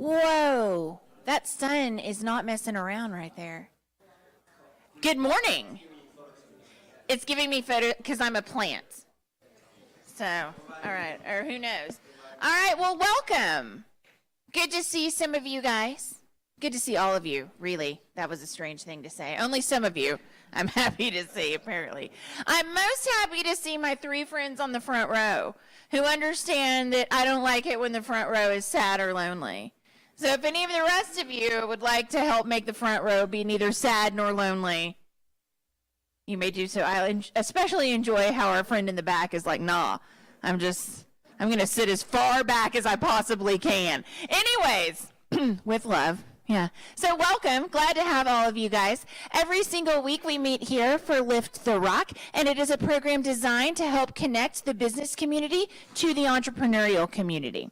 Whoa, that sun is not messing around right there. Good morning. It's giving me photo because I'm a plant. So, all right, or who knows. All right, well, welcome. Good to see some of you guys. Good to see all of you, really. That was a strange thing to say. Only some of you I'm happy to see, apparently. I'm most happy to see my 3 friends on the front row who understand that I don't like it when the front row is sad or lonely. So if any of the rest of you would like to help make the front row be neither sad nor lonely, you may do so. I especially enjoy how our friend in the back is like, nah, I'm going to sit as far back as I possibly can. Anyways, with love. Yeah. So welcome. Glad to have all of you guys. Every single week we meet here for Lift the Rock, and it is a program designed to help connect the business community to the entrepreneurial community.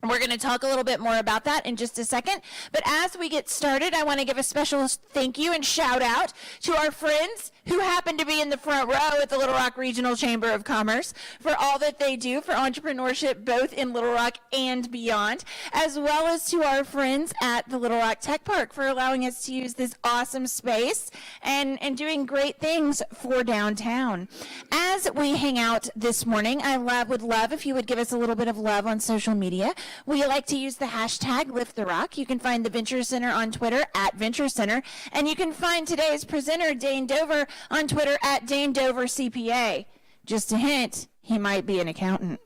We're going to talk a little bit more about that in just a second. But as we get started, I want to give a special thank you and shout out to our friends who happen to be in the front row at the Little Rock Regional Chamber of Commerce for all that they do for entrepreneurship, both in Little Rock and beyond, as well as to our friends at the Little Rock Tech Park for allowing us to use this awesome space and doing great things for downtown. As we hang out this morning, I would love if you would give us a little bit of love on social media. We like to use the hashtag #LiftTheRock. You can find the Venture Center on Twitter at Venture Center, and you can find today's presenter, Dane Dover, on Twitter at Dane Dover CPA. Just a hint, he might be an accountant,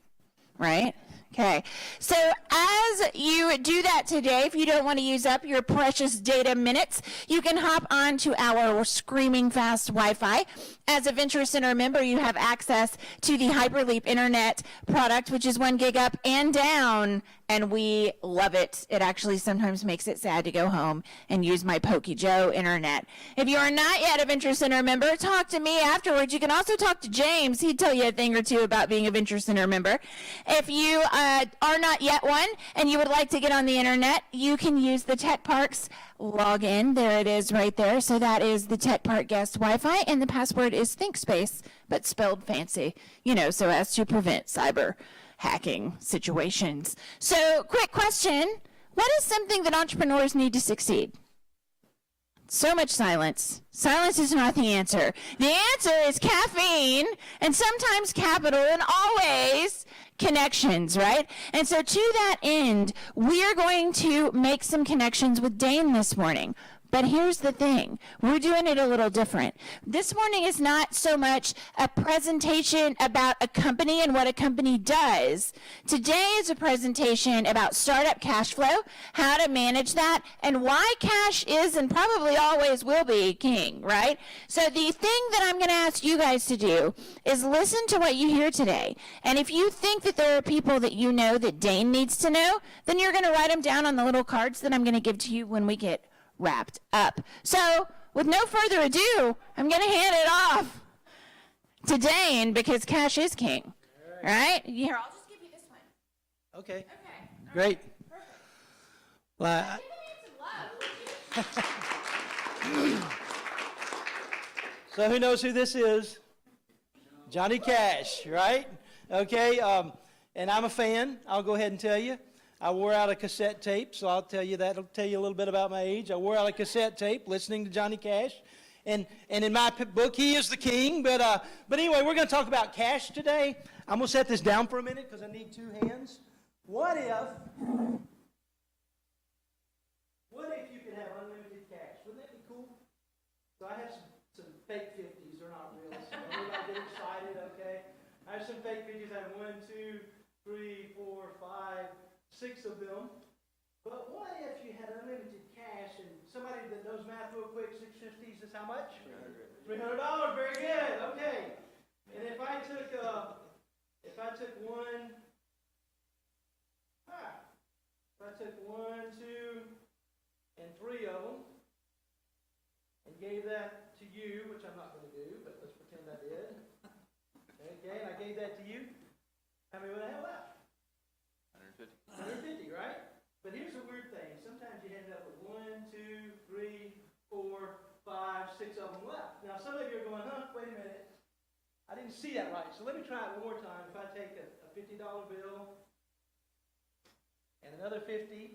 right? Okay, so as you do that today, if you don't want to use up your precious data minutes, you can hop on to our screaming fast Wi-Fi. As a Venture Center member, you have access to the Hyperleap Internet product, which is 1 gig up and down, and we love it. It actually sometimes makes it sad to go home and use my Pokey Joe internet. If you are not yet a Venture Center member, talk to me afterwards. You can also talk to James. He'd tell you a thing or two about being a Venture Center member. If you are not yet one and you would like to get on the internet, you can use the Tech Parks login. There it is right there. So that is the Tech Park guest Wi-Fi, and the password is ThinkSpace, but spelled fancy, so as to prevent cyber hacking situations. So quick question, what is something that entrepreneurs need to succeed? So much silence. Silence is not the answer. The answer is caffeine, and sometimes capital, and always connections, right? And so to that end, we are going to make some connections with Dane this morning. But here's the thing, we're doing it a little different. This morning is not so much a presentation about a company and what a company does. Today is a presentation about startup cash flow, how to manage that, and why cash is and probably always will be king, right? So the thing that I'm going to ask you guys to do is listen to what you hear today. And if you think that there are people that you know that Dane needs to know, then you're going to write them down on the little cards that I'm going to give to you when we get wrapped up. So, with no further ado, I'm going to hand it off to Dane because cash is king. All right? Here, I'll just give you this one. Okay. Great. Right. Well, so who knows who this is? Johnny Cash, right? Okay. And I'm a fan. I'll go ahead and tell you. I wore out a cassette tape, so I'll tell you that. It'll tell you a little bit about my age. I wore out a cassette tape listening to Johnny Cash. And in my book, he is the king. But anyway, we're going to talk about cash today. I'm going to set this down for a minute because I need 2 hands. What if you could have unlimited cash? Wouldn't that be cool? So I have some fake 50s. They're not real. So everybody get excited, okay? I have some fake 50s. I have 1, 2, 3, 4, 5, 6 of them. But what if you had unlimited cash and somebody that knows math real quick, 650s is how much? $300. Very good. Okay. And if I took one, 2, and 3 of them and gave that to you, which I'm not going to do, but let's pretend I did. Okay, and I gave that to you. How many would I have left? 150, right? But here's the weird thing. Sometimes you end up with 1, 2, 3, 4, 5, 6 of them left. Now, some of you are going, wait a minute. I didn't see that right. So let me try it one more time. If I take a $50 bill and another 50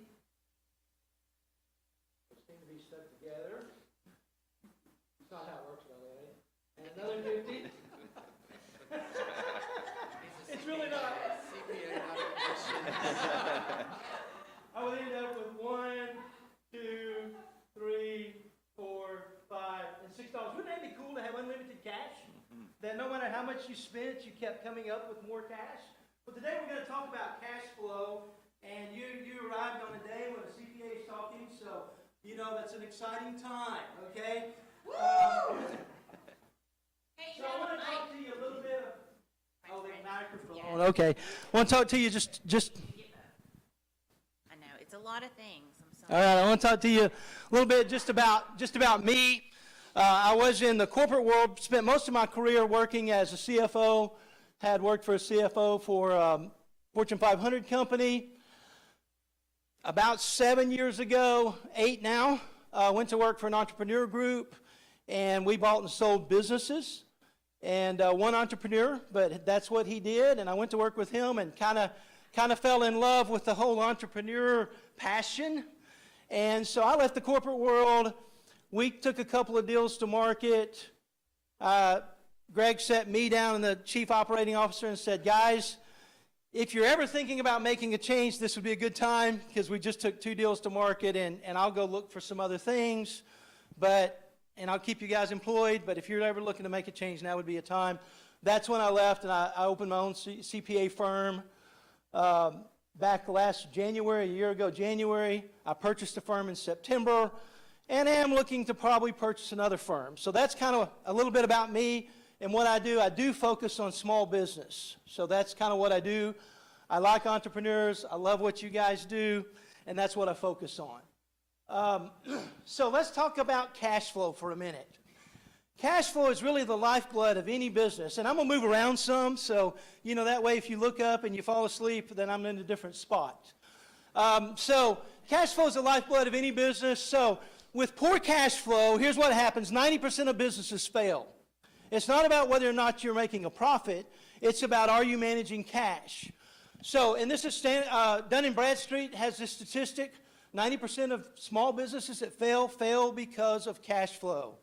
seem to be stuck together. It's not how it works, by the way. And another 50. It's really not. CPA, not a commission. I would end up with 1, 2, 3, 4, 5, and $6. Wouldn't that be cool to have unlimited cash? That no matter how much you spent, you kept coming up with more cash? But today we're going to talk about cash flow, and you arrived on a day when a CPA is talking, so you know that's an exciting time, okay? So I want to talk to you a little bit of, the microphone. Okay. I want to talk to you just I know, it's a lot of things. I'm all sorry. right, I want to talk to you a little bit just about me. I was in the corporate world, spent most of my career working as a CFO, had worked for a CFO for Fortune 500 company. About 7 years ago, 8 now, went to work for an entrepreneur group, and we bought and sold businesses. And one entrepreneur, but that's what he did, and I went to work with him and kind of fell in love with the whole entrepreneur passion. And so I left the corporate world. We took a couple of deals to market. Greg sat me down and the chief operating officer and said, guys, if you're ever thinking about making a change, this would be a good time because we just took 2 deals to market, and I'll go look for some other things, and I'll keep you guys employed, but if you're ever looking to make a change, now would be a time. That's when I left, and I opened my own CPA firm back last January, a year ago January. I purchased a firm in September, and am looking to probably purchase another firm. So that's kind of a little bit about me and what I do. I do focus on small business. So that's kind of what I do. I like entrepreneurs. I love what you guys do, and that's what I focus on. So let's talk about cash flow for a minute. Cash flow is really the lifeblood of any business. And I'm going to move around some, so that way if you look up and you fall asleep, then I'm in a different spot. So cash flow is the lifeblood of any business. So with poor cash flow, here's what happens. 90% of businesses fail. It's not about whether or not you're making a profit. It's about, are you managing cash? So, and this is Dun & Bradstreet has this statistic. 90% of small businesses that fail because of cash flow.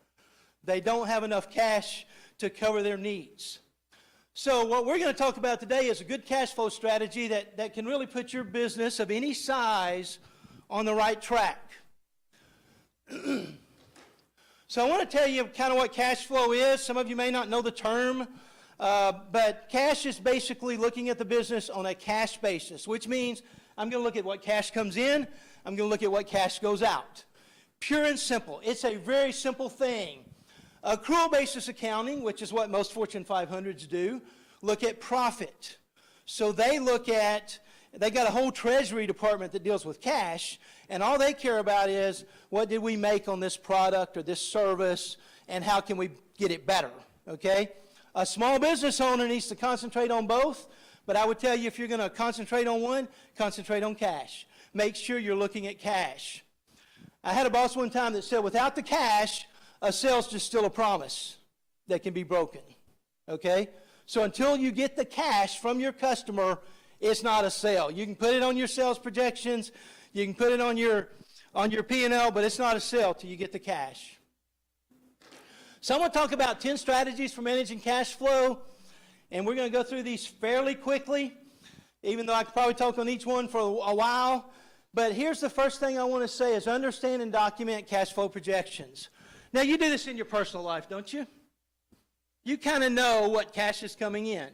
They don't have enough cash to cover their needs. So what we're going to talk about today is a good cash flow strategy that can really put your business of any size on the right track. So I want to tell you kind of what cash flow is. Some of you may not know the term, but cash is basically looking at the business on a cash basis, which means I'm going to look at what cash comes in, I'm going to look at what cash goes out. Pure and simple. It's a very simple thing. Accrual basis accounting, which is what most Fortune 500s do, look at profit. So they got a whole treasury department that deals with cash, and all they care about is what did we make on this product or this service, and how can we get it better, okay? A small business owner needs to concentrate on both, but I would tell you if you're going to concentrate on one, concentrate on cash. Make sure you're looking at cash. I had a boss one time that said, without the cash, a sale's just still a promise that can be broken, okay? So until you get the cash from your customer, it's not a sale. You can put it on your sales projections, you can put it on your P&L, but it's not a sale till you get the cash. So I'm going to talk about 10 strategies for managing cash flow, and we're going to go through these fairly quickly, even though I could probably talk on each one for a while. But here's the first thing I want to say is understand and document cash flow projections. Now, you do this in your personal life, don't you? You kind of know what cash is coming in.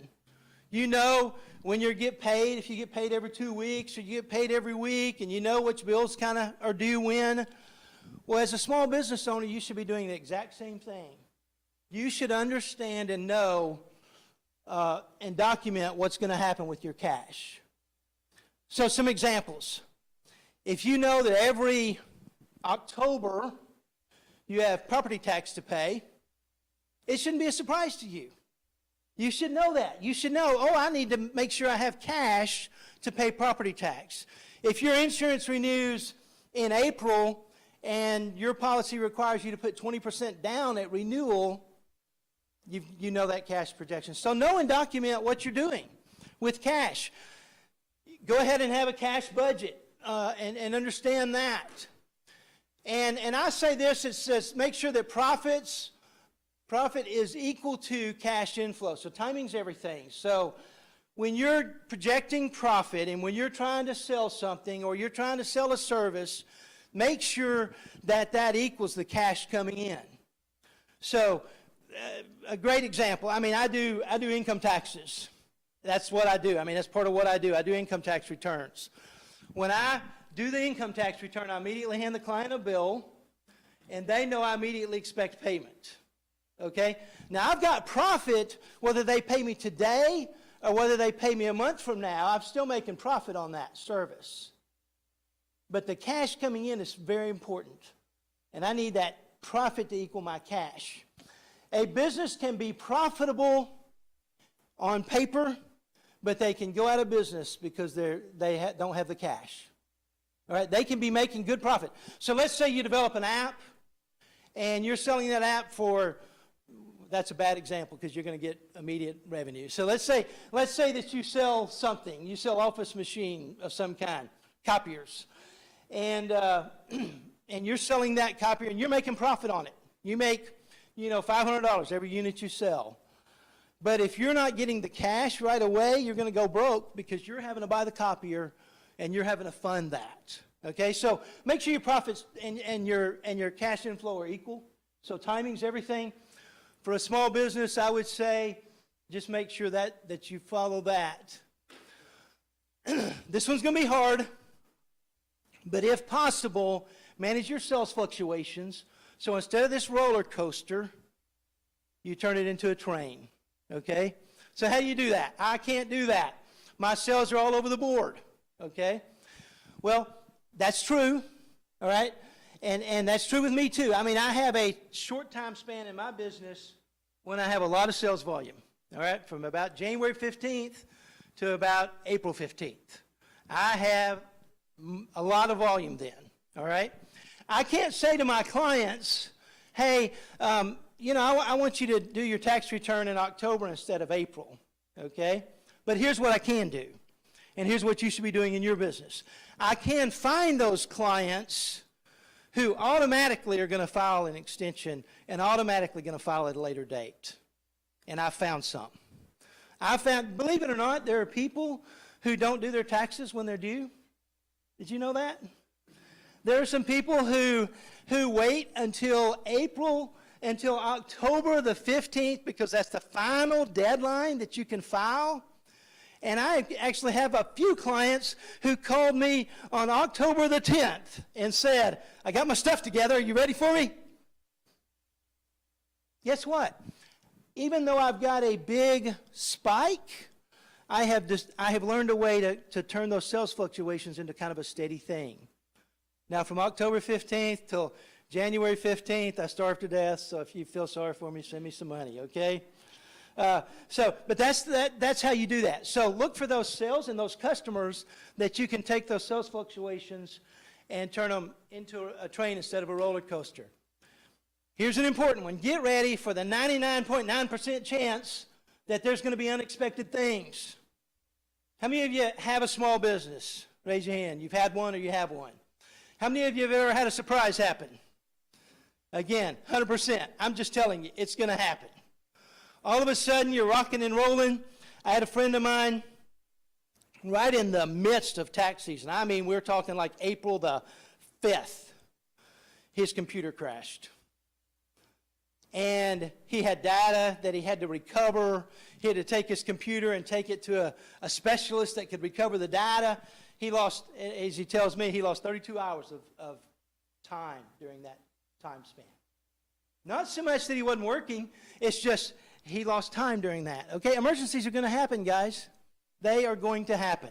You know when you get paid, if you get paid every 2 weeks or you get paid every week, and you know which bills kind of are due when. Well, as a small business owner, you should be doing the exact same thing. You should understand and know and document what's going to happen with your cash. So some examples. If you know that every October you have property tax to pay, it shouldn't be a surprise to you. You should know that. You should know, I need to make sure I have cash to pay property tax. If your insurance renews in April and your policy requires you to put 20% down at renewal, you know that cash projection. So know and document what you're doing with cash. Go ahead and have a cash budget and understand that. And I say this, it says make sure that profit is equal to cash inflow. So timing's everything. So when you're projecting profit and when you're trying to sell something or you're trying to sell a service, make sure that that equals the cash coming in. So a great example, I mean, I do income taxes. That's what I do. I mean, that's part of what I do. I do income tax returns. When I do the income tax return, I immediately hand the client a bill, and they know I immediately expect payment. Okay? Now, I've got profit, whether they pay me today or whether they pay me a month from now, I'm still making profit on that service. But the cash coming in is very important, and I need that profit to equal my cash. A business can be profitable on paper, but they can go out of business because they don't have the cash. All right, they can be making good profit. So let's say you develop an app, and you're selling that app for, that's a bad example because you're going to get immediate revenue. So let's say that you sell something. You sell office machine of some kind, copiers, and you're selling that copier, and you're making profit on it. You make, $500 every unit you sell. But if you're not getting the cash right away, you're going to go broke because you're having to buy the copier and you're having to fund that. Okay, so make sure your profits and your cash inflow are equal. So timing's everything. For a small business, I would say just make sure that you follow that. This one's going to be hard, but if possible, manage your sales fluctuations. So instead of this roller coaster, you turn it into a train. Okay? So how do you do that? I can't do that. My sales are all over the board. Okay? Well, that's true. All right? And that's true with me too. I mean, I have a short time span in my business when I have a lot of sales volume. All right? From about January 15th to about April 15th. I have a lot of volume then. All right? I can't say to my clients, hey, I want you to do your tax return in October instead of April, okay? But here's what I can do, and here's what you should be doing in your business. I can find those clients who automatically are going to file an extension and automatically going to file at a later date, and I found some. Believe it or not, there are people who don't do their taxes when they're due. Did you know that? There are some people who wait until October the 15th because that's the final deadline that you can file. And I actually have a few clients who called me on October the 10th and said, I got my stuff together. Are you ready for me? Guess what? Even though I've got a big spike, I have learned a way to turn those sales fluctuations into kind of a steady thing. Now, from October 15th till January 15th, I starved to death, so if you feel sorry for me, send me some money, okay? But that's how you do that. So look for those sales and those customers that you can take those sales fluctuations and turn them into a train instead of a roller coaster. Here's an important one. Get ready for the 99.9% chance that there's going to be unexpected things. How many of you have a small business? Raise your hand. You've had one or you have one. How many of you have ever had a surprise happen? Again, 100%. I'm just telling you, it's going to happen. All of a sudden, you're rocking and rolling. I had a friend of mine right in the midst of tax season. I mean, we're talking like April the 5th. His computer crashed. And he had data that he had to recover. He had to take his computer and take it to a specialist that could recover the data. He lost, as he tells me, he lost 32 hours of time during that time span. Not so much that he wasn't working, it's just he lost time during that. Okay, emergencies are going to happen, guys. They are going to happen.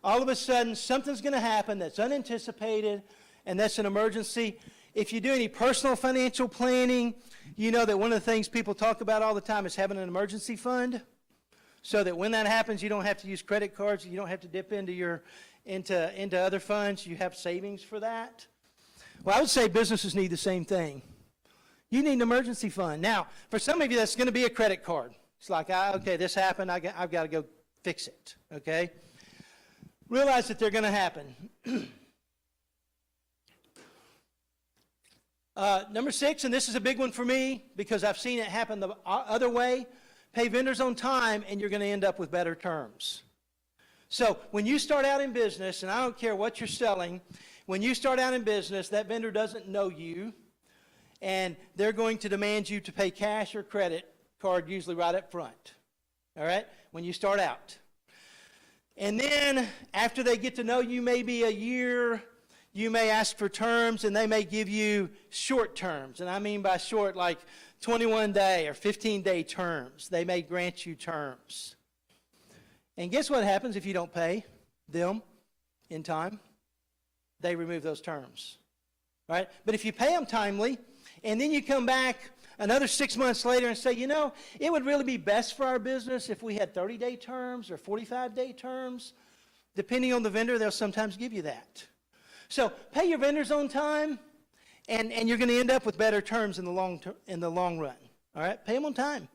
All of a sudden, something's going to happen that's unanticipated, and that's an emergency. If you do any personal financial planning, you know that one of the things people talk about all the time is having an emergency fund, so that when that happens, you don't have to use credit cards, you don't have to dip into other funds, you have savings for that. Well, I would say businesses need the same thing. You need an emergency fund. Now, for some of you, that's going to be a credit card. It's like, okay, this happened, I've got to go fix it, okay? Realize that they're going to happen. Number 6, and this is a big one for me because I've seen it happen the other way, pay vendors on time and you're going to end up with better terms. So when you start out in business, and I don't care what you're selling, when you start out in business, that vendor doesn't know you, and they're going to demand you to pay cash or credit card, usually right up front, all right, when you start out. And then after they get to know you, maybe a year, you may ask for terms, and they may give you short terms. And I mean by short, like 21-day or 15-day terms. They may grant you terms. And guess what happens if you don't pay them in time? They remove those terms, right? But if you pay them timely, and then you come back another 6 months later and say, you know, it would really be best for our business if we had 30-day terms or 45-day terms. Depending on the vendor, they'll sometimes give you that. So pay your vendors on time, and you're going to end up with better terms in the long run. All right? Pay them on time.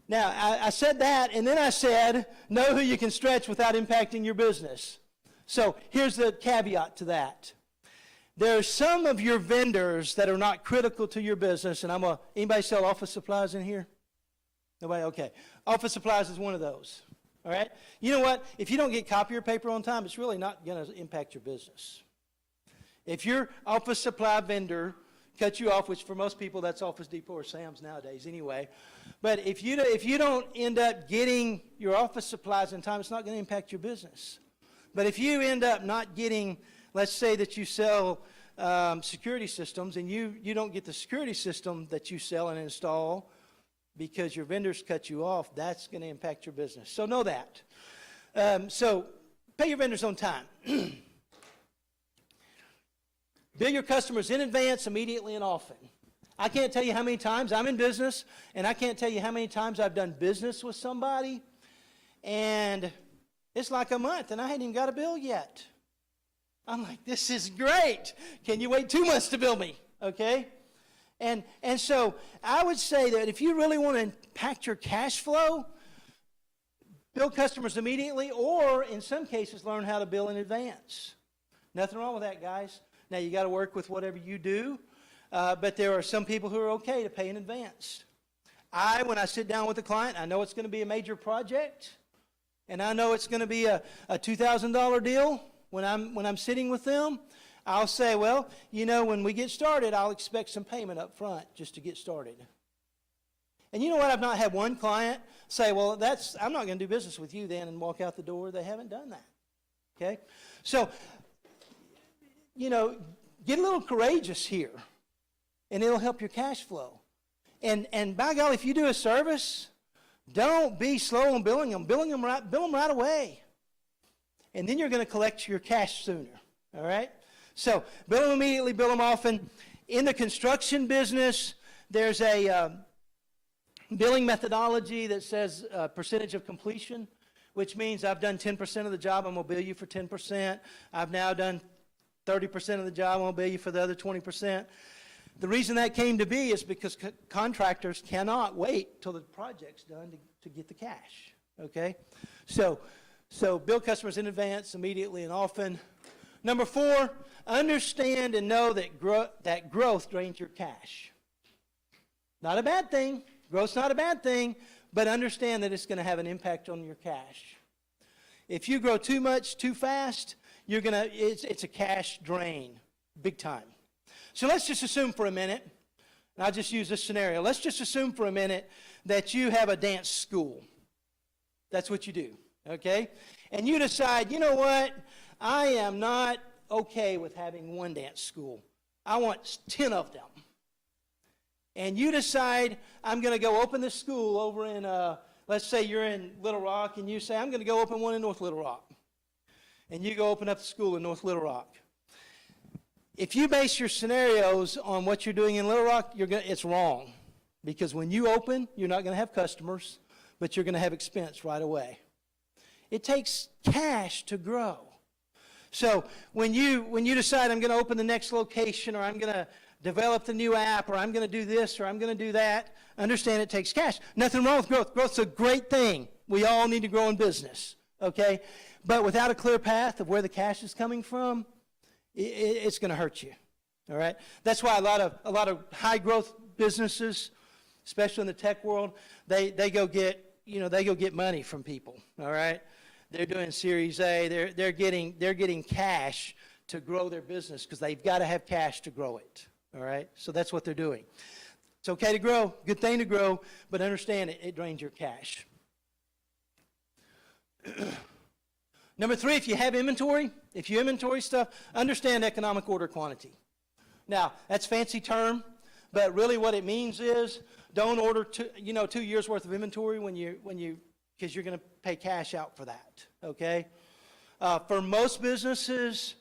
Now, I said that, and then I said, know who you can stretch without impacting your business. So here's the caveat to that. There are some of your vendors that are not critical to your business, and anybody sell office supplies in here? Nobody? Okay. Office supplies is one of those. All right? You know what? If you don't get copier paper on time, it's really not going to impact your business. If your office supply vendor cut you off, which for most people that's Office Depot or Sam's nowadays anyway, but if you don't end up getting your office supplies in time, it's not going to impact your business. But if you end up not getting, let's say that you sell security systems, and you don't get the security system that you sell and install because your vendors cut you off, that's going to impact your business. So know that. So pay your vendors on time. Bill your customers in advance, immediately, and often. I can't tell you how many times I'm in business, and I can't tell you how many times I've done business with somebody, and it's like a month, and I hadn't even got a bill yet. I'm like, this is great. Can you wait 2 months to bill me? Okay? And so I would say that if you really want to impact your cash flow, bill customers immediately, or in some cases, learn how to bill in advance. Nothing wrong with that, guys. Now, you got to work with whatever you do, but there are some people who are okay to pay in advance. When I sit down with a client, I know it's going to be a major project, and I know it's going to be a $2,000 deal. When I'm sitting with them, I'll say, well, you know, when we get started, I'll expect some payment up front just to get started. And you know what? I've not had one client say, well, I'm not going to do business with you then, and walk out the door. They haven't done that. Okay? So, you know, get a little courageous here, and it'll help your cash flow. And by golly, if you do a service, don't be slow on billing them. Bill them right away. And then you're going to collect your cash sooner. All right? So bill them immediately, bill them often. In the construction business, there's a billing methodology that says percentage of completion, which means I've done 10% of the job, I'm going to bill you for 10%. I've now done 30% of the job, I'm going to bill you for the other 20%. The reason that came to be is because contractors cannot wait till the project's done to get the cash. Okay? So bill customers in advance, immediately, and often. Number 4, understand and know that growth drains your cash. Not a bad thing. Growth's not a bad thing, but understand that it's going to have an impact on your cash. If you grow too much, too fast, it's a cash drain, big time. So let's just assume for a minute, and I'll just use this scenario. Let's just assume for a minute that you have a dance school. That's what you do, okay? And you decide, you know what? I am not okay with having one dance school. I want 10 of them. And you decide, I'm going to go open this school over in, let's say you're in Little Rock, and you say, I'm going to go open one in North Little Rock. And you go open up the school in North Little Rock. If you base your scenarios on what you're doing in Little Rock, it's wrong. Because when you open, you're not going to have customers, but you're going to have expense right away. It takes cash to grow. So when you decide I'm going to open the next location, or I'm going to develop the new app, or I'm going to do this, or I'm going to do that, understand it takes cash. Nothing wrong with growth. Growth's a great thing. We all need to grow in business, okay? But without a clear path of where the cash is coming from, it's going to hurt you. All right? That's why a lot of high growth businesses, especially in the tech world, they go get money from people. All right? They're doing Series A. They're getting cash to grow their business because they've got to have cash to grow it. All right? So that's what they're doing. It's okay to grow, good thing to grow, but understand it drains your cash. Number 3, if you have inventory, if you inventory stuff, understand economic order quantity. Now, that's a fancy term, but really what it means is don't order 2 years worth of inventory because you're going to pay cash out for that, okay? For most businesses,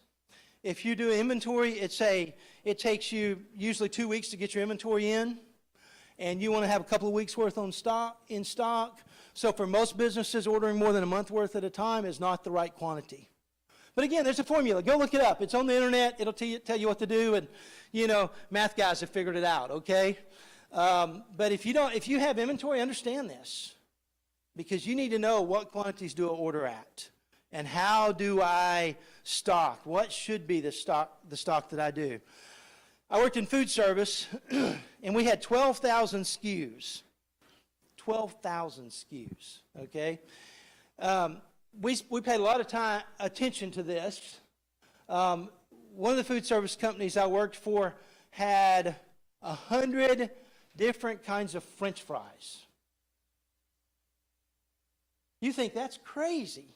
if you do inventory, it takes you usually 2 weeks to get your inventory in, and you want to have a couple of weeks worth in stock. So for most businesses, ordering more than a month worth at a time is not the right quantity. But again, there's a formula. Go look it up. It's on the internet. It'll tell you what to do, and math guys have figured it out. Okay, but if you have inventory, understand this, because you need to know what quantities do I order at, and how do I stock? What should be the stock that I do? I worked in food service, and we had 12,000 SKUs. 12,000 SKUs. Okay. We paid a lot of attention to this. One of the food service companies I worked for had 100 different kinds of French fries. You think that's crazy,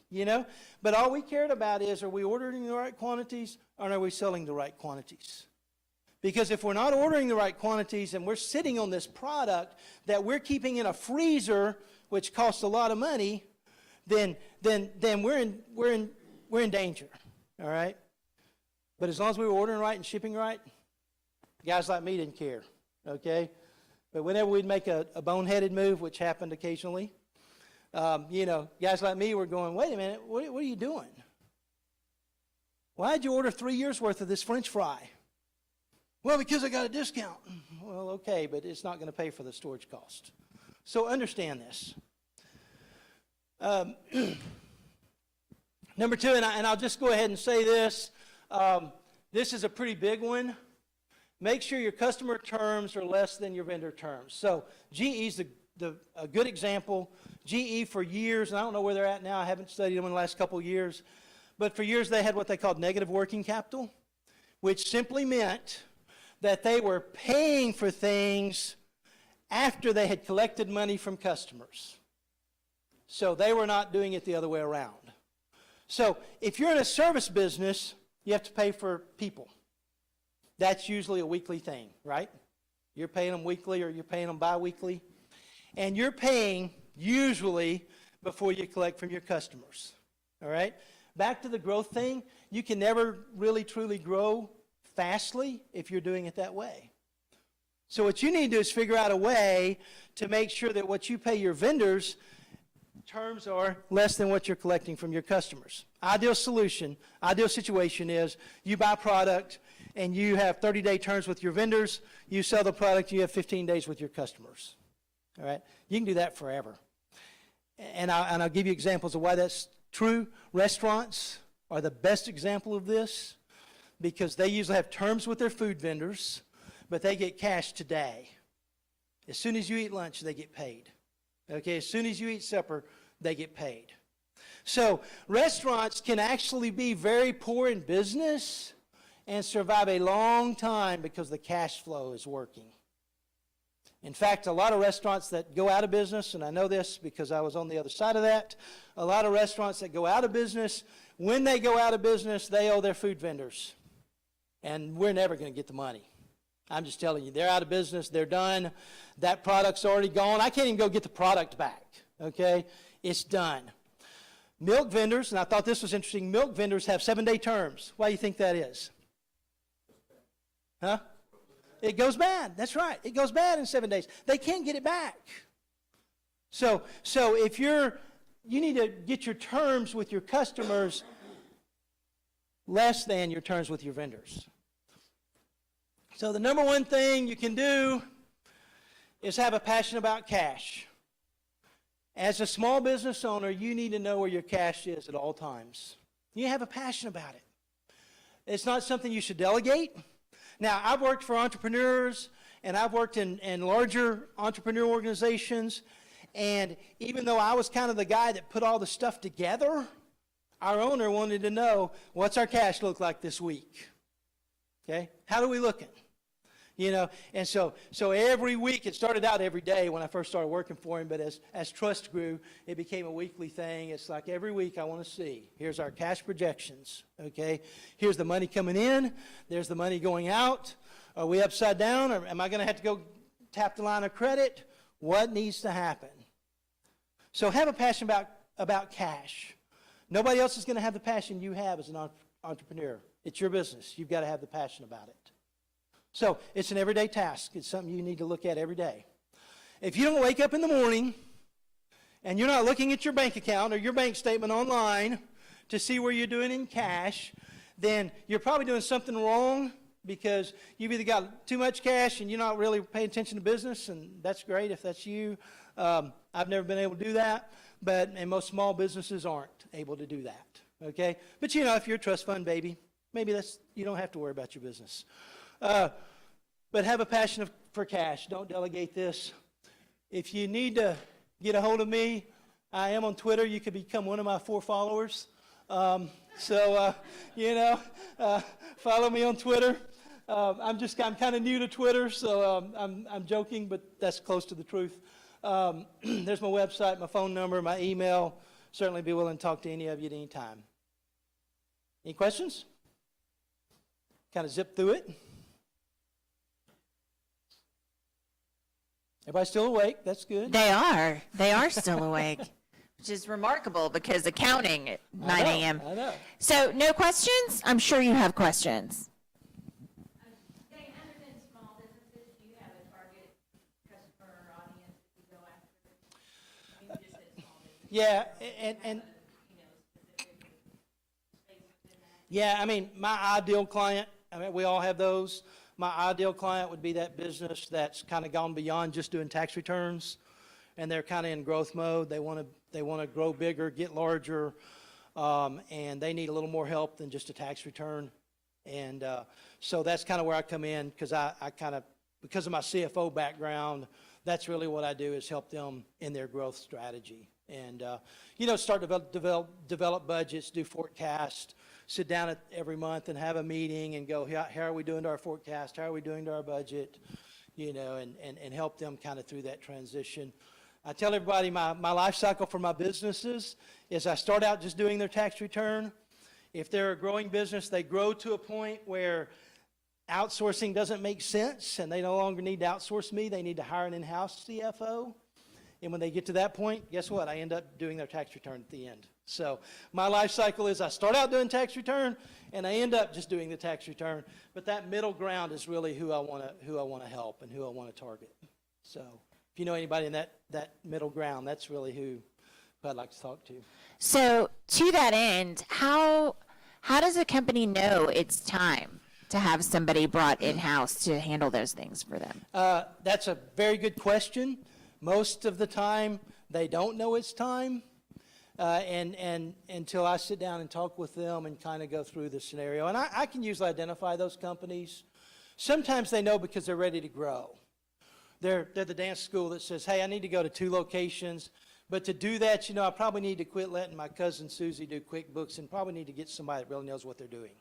But all we cared about is, are we ordering the right quantities, or are we selling the right quantities? Because if we're not ordering the right quantities and we're sitting on this product that we're keeping in a freezer, which costs a lot of money, then we're in danger. All right? But as long as we were ordering right and shipping right, guys like me didn't care. Okay? But whenever we'd make a boneheaded move, which happened occasionally, guys like me were going, wait a minute, what are you doing? Why did you order 3 years worth of this French fry? Well, because I got a discount. Well, okay, but it's not going to pay for the storage cost. So understand this. Number 2, and I'll just go ahead and say this. This is a pretty big one. Make sure your customer terms are less than your vendor terms. So GE's a good example. GE for years, and I don't know where they're at now. I haven't studied them in the last couple of years. But for years they had what they called negative working capital, which simply meant that they were paying for things after they had collected money from customers. So they were not doing it the other way around. So if you're in a service business, you have to pay for people. That's usually a weekly thing, right? You're paying them weekly or you're paying them bi-weekly. And you're paying usually before you collect from your customers, all right? Back to the growth thing, you can never really truly grow fastly if you're doing it that way. So what you need to do is figure out a way to make sure that what you pay your vendors terms are less than what you're collecting from your customers. Ideal situation is you buy product and you have 30-day terms with your vendors. You sell the product, you have 15 days with your customers. All right? You can do that forever. And I'll give you examples of why that's true. Restaurants are the best example of this, because they usually have terms with their food vendors, but they get cash today. As soon as you eat lunch, they get paid. Okay, as soon as you eat supper, they get paid. So restaurants can actually be very poor in business and survive a long time because the cash flow is working. In fact, a lot of restaurants that go out of business, and I know this because I was on the other side of that, a lot of restaurants that go out of business, when they go out of business, they owe their food vendors. And we're never going to get the money. I'm just telling you, they're out of business, they're done, that product's already gone. I can't even go get the product back, okay? It's done. Milk vendors, and I thought this was interesting, milk vendors have 7-day terms. Why do you think that is? Huh? It goes bad, that's right. It goes bad in 7 days. They can't get it back. So if you need to get your terms with your customers less than your terms with your vendors. So the number one thing you can do is have a passion about cash. As a small business owner, you need to know where your cash is at all times. You have a passion about it. It's not something you should delegate. Now, I've worked for entrepreneurs, and I've worked in larger entrepreneur organizations, and even though I was kind of the guy that put all the stuff together, our owner wanted to know, what's our cash look like this week? Okay? How are we looking? You know, and so every week, it started out every day when I first started working for him, but as trust grew, it became a weekly thing. It's like every week I want to see, here's our cash projections, okay? Here's the money coming in, there's the money going out. Are we upside down, or am I going to have to go tap the line of credit? What needs to happen? So have a passion about cash. Nobody else is going to have the passion you have as an entrepreneur. It's your business. You've got to have the passion about it. So it's an everyday task. It's something you need to look at every day. If you don't wake up in the morning and you're not looking at your bank account or your bank statement online to see where you're doing in cash, then you're probably doing something wrong, because you've either got too much cash and you're not really paying attention to business, and that's great if that's you. I've never been able to do that, and most small businesses aren't able to do that, okay? But you know, if you're a trust fund baby, maybe you don't have to worry about your business. But have a passion for cash. Don't delegate this. If you need to get a hold of me, I am on Twitter. You could become one of my 4 followers. You know, follow me on Twitter. I'm kind of new to Twitter, so I'm joking, but that's close to the truth. There's my website, my phone number, my email. Certainly be willing to talk to any of you at any time. Any questions? Kind of zip through it. Everybody still awake? That's good. They are still awake, which is remarkable because accounting at 9 a.m. I know. So no questions? I'm sure you have questions. Dane, other than small businesses, do you have a target customer or audience that you go after? I mean, you just said small business. Yeah, and Specific space within that. yeah, I mean, my ideal client, I mean, we all have those. My ideal client would be that business that's kind of gone beyond just doing tax returns, and they're kind of in growth mode. They want to grow bigger, get larger, and they need a little more help than just a tax return. And so that's kind of where I come in, because because of my CFO background, that's really what I do, is help them in their growth strategy. And, you know, start to develop budgets, do forecasts, sit down every month and have a meeting and go, how are we doing to our forecast? How are we doing to our budget? You know, and help them kind of through that transition. I tell everybody my life cycle for my businesses is I start out just doing their tax return. If they're a growing business, they grow to a point where outsourcing doesn't make sense and they no longer need to outsource me. They need to hire an in-house CFO. And when they get to that point, guess what? I end up doing their tax return at the end. So my life cycle is I start out doing tax return, and I end up just doing the tax return. But that middle ground is really who I want to help and who I want to target. So if you know anybody in that middle ground, that's really who I'd like to talk to. So to that end, how does a company know it's time to have somebody brought in-house to handle those things for them? That's a very good question. Most of the time, they don't know it's time, and until I sit down and talk with them and kind of go through the scenario. And I can usually identify those companies. Sometimes they know because they're ready to grow. They're the dance school that says, hey, I need to go to 2 locations. But to do that, you know, I probably need to quit letting my cousin Susie do QuickBooks and probably need to get somebody that really knows what they're doing.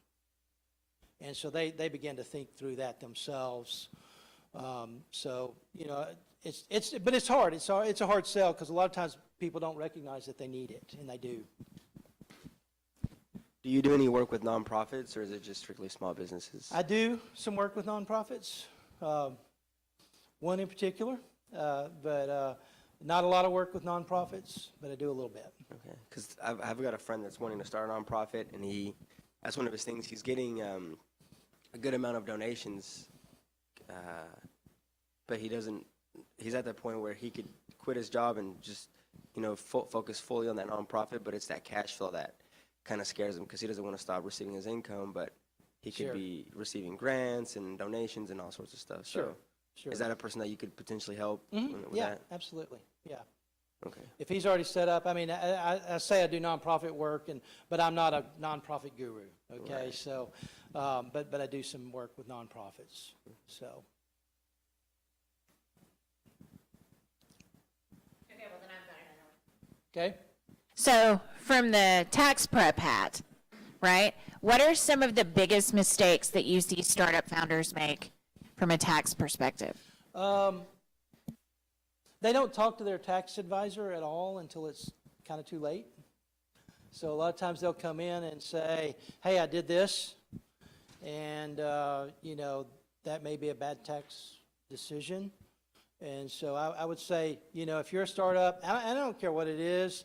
And so they begin to think through that themselves. So, you know, but it's hard. It's a hard sell because a lot of times people don't recognize that they need it, and they do. Do you do any work with nonprofits, or is it just strictly small businesses? I do some work with nonprofits, one in particular, but not a lot of work with nonprofits, but I do a little bit. Okay, because I've got a friend that's wanting to start a nonprofit, and that's one of his things. He's getting a good amount of donations, but he's at that point where he could quit his job and just, you know, focus fully on that nonprofit, but it's that cash flow that kind of scares him because he doesn't want to stop receiving his income, but he could be receiving grants and donations and all sorts of stuff. Sure. So is that a person that you could potentially help with Yeah, that? absolutely. Yeah. Okay. If he's already set up, I mean, I say I do nonprofit work, but I'm not a nonprofit guru, okay? Right. So, but I do some work with nonprofits, so. Okay, well then I'm fine. Okay? So, from the tax prep hat, right? What are some of the biggest mistakes that you see startup founders make from a tax perspective? They don't talk to their tax advisor at all until it's kind of too late. So a lot of times they'll come in and say, hey, I did this, and, that may be a bad tax decision. And so I would say, if you're a startup, I don't care what it is,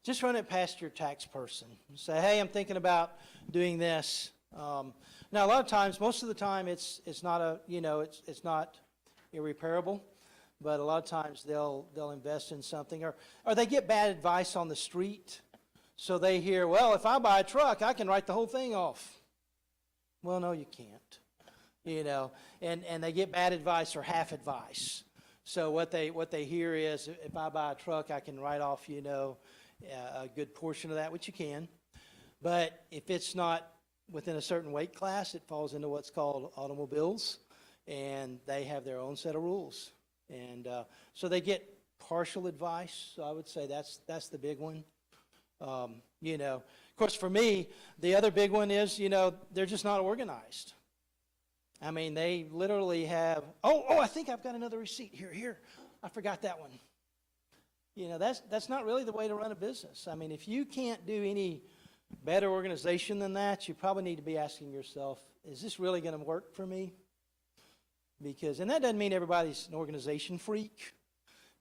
just run it past your tax person. Say, hey, I'm thinking about doing this. Now, a lot of times, most of the time, it's not it's not irreparable. But a lot of times they'll invest in something, or they get bad advice on the street. So they hear, well, if I buy a truck, I can write the whole thing off. Well, no, you can't. And they get bad advice or half advice. So what they hear is, if I buy a truck, I can write off, a good portion of that, which you can. But if it's not within a certain weight class, it falls into what's called automobiles, and they have their own set of rules. And so they get partial advice. So I would say that's the big one. Of course, for me, the other big one is, they're just not organized. I mean, they literally have, I think I've got another receipt. Here. I forgot that one. That's not really the way to run a business. I mean, if you can't do any better organization than that, you probably need to be asking yourself, is this really going to work for me? And that doesn't mean everybody's an organization freak,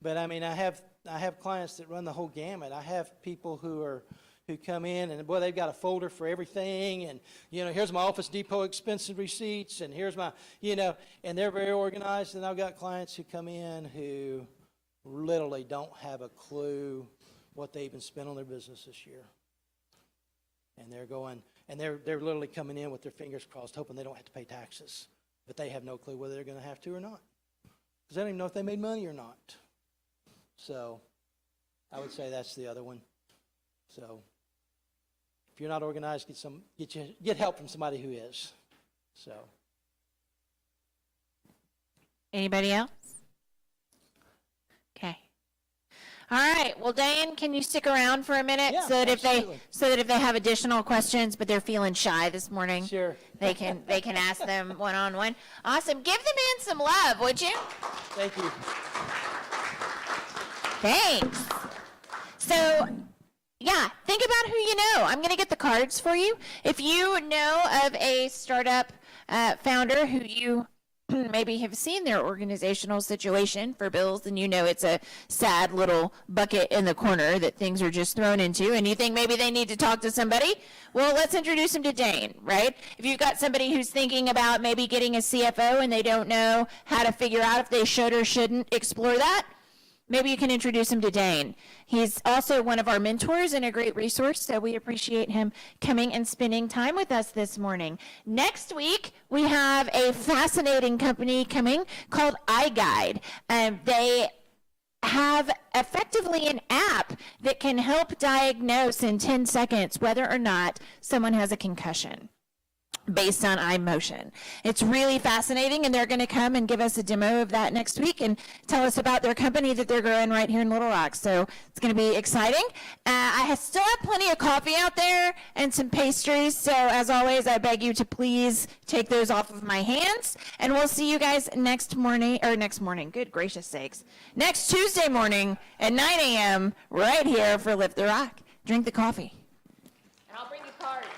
but I mean, I have clients that run the whole gamut. I have people who come in and, boy, they've got a folder for everything, and, here's my Office Depot expense receipts, and here's my, and they're very organized. And I've got clients who come in who literally don't have a clue what they even spent on their business this year. And they're going, and they're literally coming in with their fingers crossed, hoping they don't have to pay taxes. But they have no clue whether they're going to have to or not, because they don't even know if they made money or not. So I would say that's the other one. So if you're not organized, get help from somebody who is. So. Anybody else? Okay. All right. Well, Dane, can you stick around for a minute, Yeah, so that absolutely. if they have additional questions, but they're feeling shy this morning, Sure. they can ask them one-on-one. Awesome. Give the man some love, would you? Thank you. Thanks. So, yeah, think about who you know. I'm going to get the cards for you. If you know of a startup founder who you maybe have seen their organizational situation for bills, and it's a sad little bucket in the corner that things are just thrown into, and you think maybe they need to talk to somebody, well, let's introduce them to Dane, right? If you've got somebody who's thinking about maybe getting a CFO and they don't know how to figure out if they should or shouldn't explore that, maybe you can introduce him to Dane. He's also one of our mentors and a great resource, so we appreciate him coming and spending time with us this morning. Next week, we have a fascinating company coming called iGuide. They have effectively an app that can help diagnose in 10 seconds whether or not someone has a concussion based on eye motion. It's really fascinating, and they're going to come and give us a demo of that next week and tell us about their company that they're growing right here in Little Rock. So it's going to be exciting. I still have plenty of coffee out there and some pastries. So as always, I beg you to please take those off of my hands. And we'll see you guys next morning, good gracious sakes, next Tuesday morning at 9 a.m. right here for Lift the Rock. Drink the coffee. And I'll bring you cards.